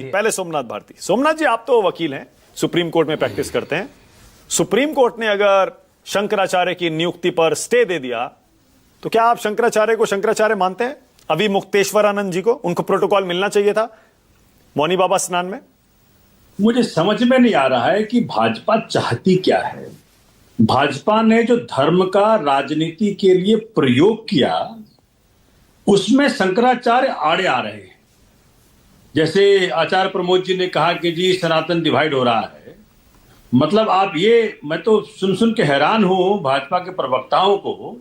पहले सोमनाथ भारती। सोमनाथ जी, आप तो वकील हैं, सुप्रीम कोर्ट में प्रैक्टिस करते हैं। सुप्रीम कोर्ट ने अगर शंकराचार्य की नियुक्ति पर स्टे दे दिया तो क्या आप शंकराचार्य को शंकराचार्य मानते हैं? अभी मुक्तेश्वरानंद जी को, उनको प्रोटोकॉल मिलना चाहिए था मौनी बाबा स्नान में। मुझे समझ में नहीं आ रहा है कि भाजपा चाहती क्या है। भाजपा ने जो धर्म का राजनीति के लिए प्रयोग किया उसमें शंकराचार्य आड़े आ रहे हैं। जैसे आचार्य प्रमोद जी ने कहा कि जी सनातन डिवाइड हो रहा है। मतलब आप ये, मैं तो सुन के हैरान हूं भाजपा के प्रवक्ताओं को।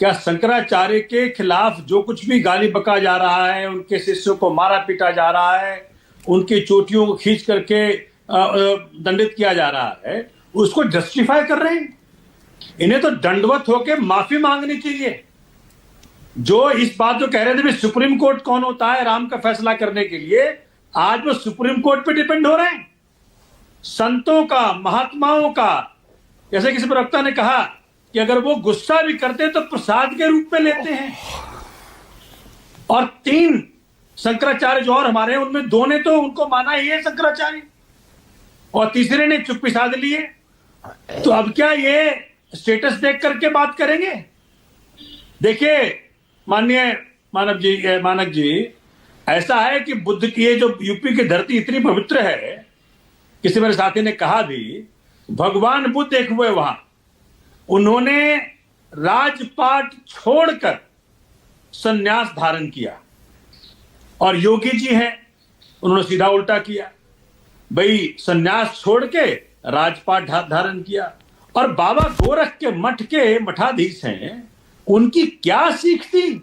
क्या शंकराचार्य के खिलाफ जो कुछ भी गाली बका जा रहा है, उनके शिष्यों को मारा पीटा जा रहा है, उनकी चोटियों को खींच करके दंडित किया जा रहा है, उसको जस्टिफाई कर रहे हैं? इन्हें तो दंडवत होकर माफी मांगनी चाहिए। जो इस बात जो कह रहे थे भी सुप्रीम कोर्ट कौन होता है राम का फैसला करने के लिए, आज वो सुप्रीम कोर्ट पे डिपेंड हो रहे हैं। संतों का, महात्माओं का, जैसे किसी प्रवक्ता ने कहा कि अगर वो गुस्सा भी करते तो प्रसाद के रूप में लेते हैं। और 3 शंकराचार्य जो और हमारे हैं, उनमें 2 ने तो उनको माना ही है शंकराचार्य, और तीसरे ने चुप्पी साध ली है। तो अब क्या ये स्टेटस देख करके बात करेंगे? देखिए माननीय मानक जी, ऐसा है कि बुद्ध की ये जो यूपी की धरती इतनी पवित्र है, किसी मेरे साथी ने कहा भी, भगवान बुद्ध एक हुए वहां, उन्होंने राजपाट छोड़कर संन्यास धारण किया। और योगी जी हैं, उन्होंने सीधा उल्टा किया, भाई संन्यास छोड़ के राजपाट धारण किया। और बाबा गोरख के मठ के मठाधीश हैं, उनकी क्या सीख थी?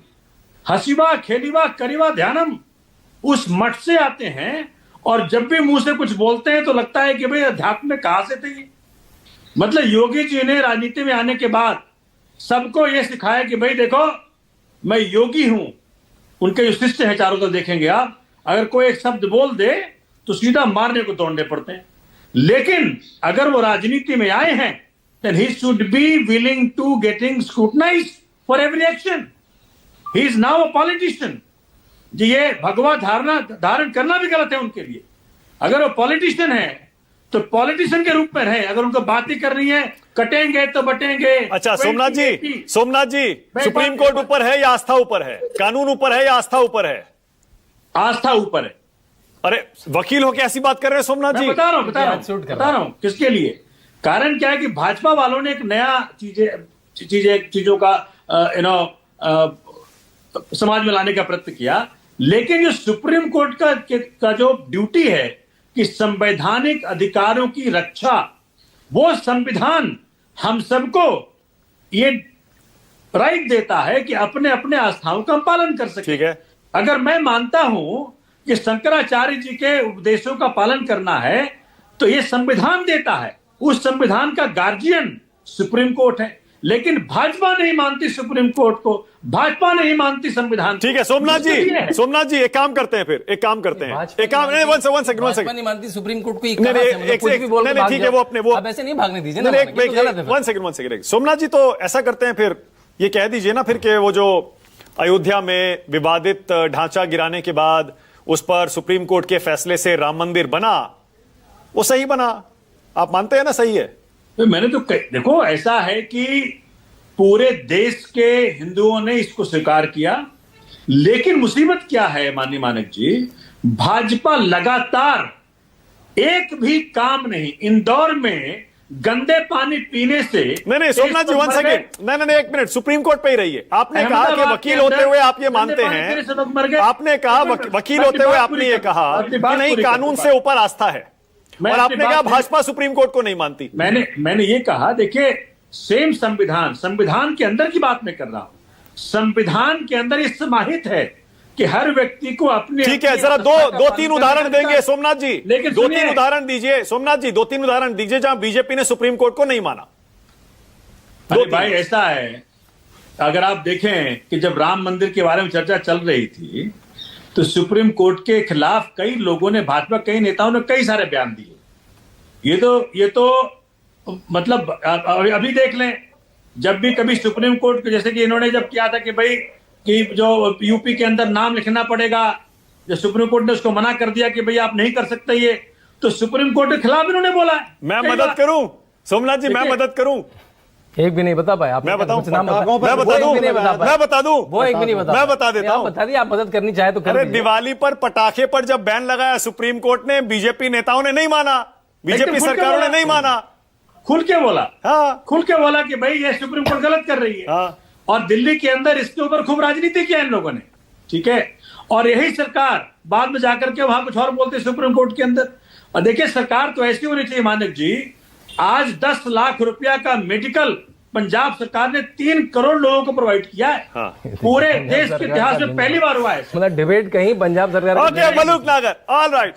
हसीबा खेलीबा करीबा ध्यानम, उस मठ से आते हैं, और जब भी मुंह से कुछ बोलते हैं तो लगता है कि भाई अध्यात्म में कहां से थे। मतलब योगी जी ने राजनीति में आने के बाद सबको यह सिखाया कि भाई देखो मैं योगी हूं। उनके जो शिष्य हैं चारों तरफ देखेंगे आप, अगर कोई एक शब्द बोल दे तो सीधा मारने को दौड़ने पड़ते हैं। लेकिन अगर वो राजनीति में आए हैं, then he should be willing to getting scrutinized for every action. He is now a politician. जी ये भगवा धारण करना भी गलत है उनके लिए। अगर वो पॉलिटिशियन है तो पॉलिटिशियन के रूप में रहे। अगर उनको बात ही करनी है, कटेंगे तो बटेंगे। अच्छा सोमनाथ जी, सुप्रीम कोर्ट ऊपर है या आस्था ऊपर है? कानून ऊपर है या आस्था ऊपर है? आस्था ऊपर है। अरे वकील हो के ऐसी बात कर रहे हैं सोमनाथ जी? बता रहा हूं किसके लिए। कारण क्या है कि भाजपा वालों ने एक नया चीजों का समाज में लाने का प्रयत्न किया। लेकिन जो सुप्रीम कोर्ट का जो ड्यूटी है कि संवैधानिक अधिकारों की रक्षा, वो संविधान हम सबको ये राइट देता है कि अपने अपने आस्थाओं का पालन कर सके। ठीक है। अगर मैं मानता हूं कि शंकराचार्य जी के उपदेशों का पालन करना है तो ये संविधान देता है। उस संविधान का गार्जियन सुप्रीम कोर्ट है। लेकिन भाजपा नहीं मानती सुप्रीम कोर्ट को, भाजपा नहीं मानती संविधान। ठीक है सोमनाथ जी, एक काम करते हैं फिर, एक काम करते हैं, एक काम नहीं, वन सेकंड नहीं मानती सुप्रीम कोर्ट को। ठीक है, वो अपने वो ऐसे नहीं भागने दीजिए ना। वन सेकंड सोमनाथ जी, तो ऐसा करते हैं फिर, ये कह दीजिए ना फिर कि वो जो अयोध्या में विवादित ढांचा गिराने के बाद उस पर सुप्रीम कोर्ट के फैसले से राम मंदिर बना, वो सही बना? आप मानते हैं ना सही है? तो मैंने तो देखो, ऐसा है कि पूरे देश के हिंदुओं ने इसको स्वीकार किया। लेकिन मुसीबत क्या है माननीय मानक जी, भाजपा लगातार एक भी काम नहीं। इंदौर में गंदे पानी पीने से नहीं सोमनाथ जी, वन सेकंड, नहीं एक मिनट, सुप्रीम कोर्ट पे ही रहिए। आपने कहा कि वकील होते हुए आप ये मानते हैं, आपने कहा वकील होते हुए आपने ये कहा कि नहीं कानून से ऊपर आस्था है, और आपने कहा भाजपा सुप्रीम कोर्ट को नहीं मानती। मैंने ये कहा, देखिए सेम संविधान के अंदर की बात मैं कर रहा हूं। संविधान के अंदर ये समाहित है कि हर व्यक्ति को अपने, ठीक है, जरा दो तीन उदाहरण देंगे सोमनाथ जी, लेकिन 2-3 उदाहरण दीजिए सोमनाथ जी, 2-3 उदाहरण दीजिए जहां बीजेपी ने सुप्रीम कोर्ट को नहीं माना। भाई ऐसा है, अगर आप देखें कि जब राम मंदिर के बारे में चर्चा चल रही थी तो सुप्रीम कोर्ट के खिलाफ कई लोगों ने, भाजपा कई नेताओं ने कई सारे बयान दिए। ये तो मतलब अभी देख लें, जब भी कभी सुप्रीम कोर्ट, जैसे कि इन्होंने जब किया था कि भाई कि जो यूपी के अंदर नाम लिखना पड़ेगा जब सुप्रीम कोर्ट ने उसको मना कर दिया कि भाई आप नहीं कर सकते ये, तो सुप्रीम कोर्ट के खिलाफ इन्होंने बोला है। मैं कई मदद बार। करूं सोमनाथ जी, मैं देखिए, मदद करूं? एक भी नहीं बता पाए आप। मैं बताऊं? कुछ नाम मैं वो बता एक दूं? भी नहीं बता पाए। मैं बता दूं? वो एक भी नहीं बता मैं पाए। बता देता आप हूं। बता दिए, आप मदद करनी चाहे तो कर अरे दीजिए। दिवाली पर पटाखे पर जब बैन लगाया सुप्रीम कोर्ट ने, बीजेपी नेताओं ने नहीं माना, बीजेपी खुल के सरकारों ने बोला। नहीं माना। खुल के बोला, हाँ खुल के बोला कि भाई ये सुप्रीम कोर्ट गलत कर रही है। हाँ। और दिल्ली के अंदर इसके ऊपर खूब राजनीति किया इन लोगों ने, ठीक है। और यही सरकार बाद में जाकर के वहां कुछ और बोलते सुप्रीम कोर्ट के अंदर। और देखिए, सरकार तो ऐसी होनी चाहिए मानक जी, आज 10 लाख रुपया का मेडिकल पंजाब सरकार ने 3 करोड़ लोगों को प्रोवाइड किया है। हाँ। पूरे देश के इतिहास में पहली बार हुआ है। मतलब डिबेट कहीं पंजाब सरकार के ओके, मलूक नागर, ऑल राइट।